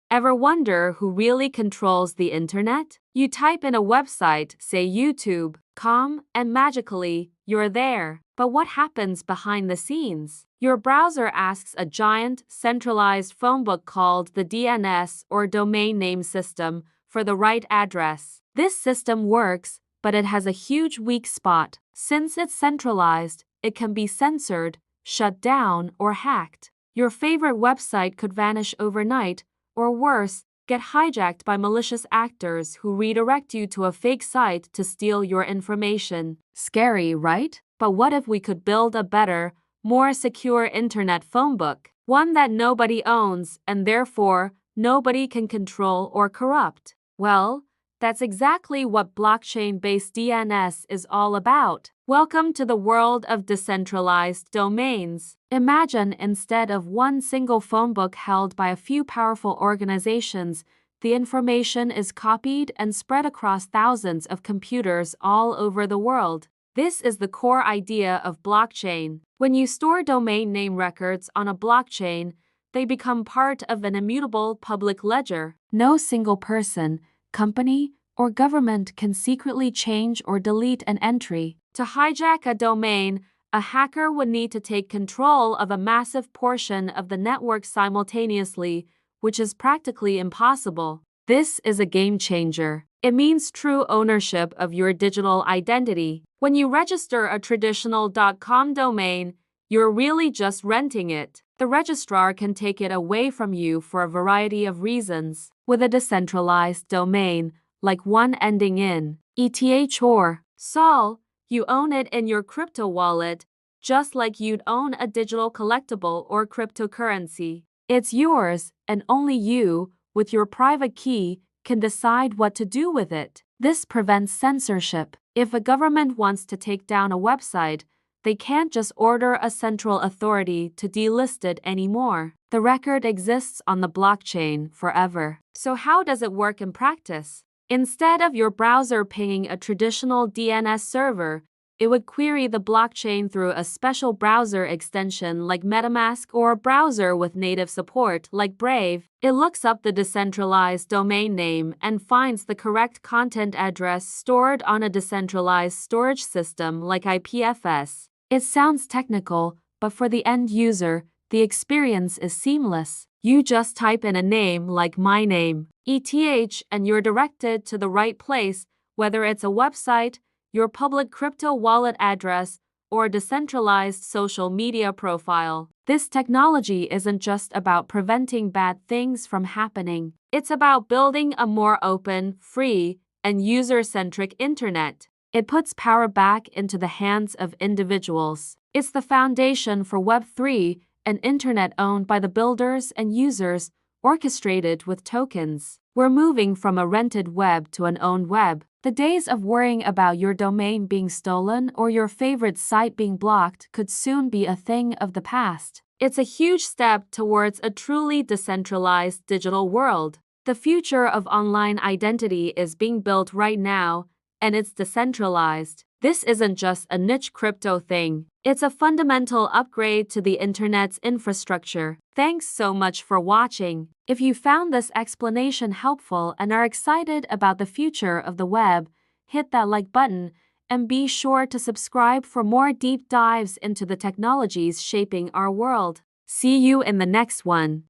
Ever wonder who really controls the internet? You type in a website, say YouTube.com, and magically, you're there. But what happens behind the scenes? Your browser asks a giant, centralized phone book called the DNS or Domain Name System for the right address. This system works, but it has a huge weak spot. Since it's centralized, it can be censored, shut down, or hacked. Your favorite website could vanish overnight, or worse, get hijacked by malicious actors who redirect you to a fake site to steal your information. Scary, right? But what if we could build a better, more secure internet phone book? One that nobody owns and therefore nobody can control or corrupt. Well, that's exactly what blockchain-based DNS is all about. Welcome to the world of decentralized domains. Imagine instead of one single phone book held by a few powerful organizations, the information is copied and spread across thousands of computers all over the world. This is the core idea of blockchain. When you store domain name records on a blockchain, they become part of an immutable public ledger. No single person, company, or government can secretly change or delete an entry. To hijack a domain, a hacker would need to take control of a massive portion of the network simultaneously, which is practically impossible. This is a game changer. It means true ownership of your digital identity. When you register a traditional .com domain, you're really just renting it. The registrar can take it away from you for a variety of reasons. With a decentralized domain, like one ending in ETH or SOL, you own it in your crypto wallet, just like you'd own a digital collectible or cryptocurrency. It's yours, and only you, with your private key, can decide what to do with it. This prevents censorship. If a government wants to take down a website, they can't just order a central authority to delist it anymore. The record exists on the blockchain forever. So how does it work in practice? Instead of your browser pinging a traditional DNS server, it would query the blockchain through a special browser extension like MetaMask or a browser with native support like Brave. It looks up the decentralized domain name and finds the correct content address stored on a decentralized storage system like IPFS. It sounds technical, but for the end user, the experience is seamless. You just type in a name like my name, ETH, and you're directed to the right place, whether it's a website, your public crypto wallet address, or a decentralized social media profile. This technology isn't just about preventing bad things from happening. It's about building a more open, free, and user-centric internet. It puts power back into the hands of individuals. It's the foundation for Web3, an internet owned by the builders and users, orchestrated with tokens. We're moving from a rented web to an owned web. The days of worrying about your domain being stolen or your favorite site being blocked could soon be a thing of the past. It's a huge step towards a truly decentralized digital world. The future of online identity is being built right now, and it's decentralized. This isn't just a niche crypto thing. It's a fundamental upgrade to the internet's infrastructure. Thanks so much for watching. If you found this explanation helpful and are excited about the future of the web, hit that like button and be sure to subscribe for more deep dives into the technologies shaping our world. See you in the next one.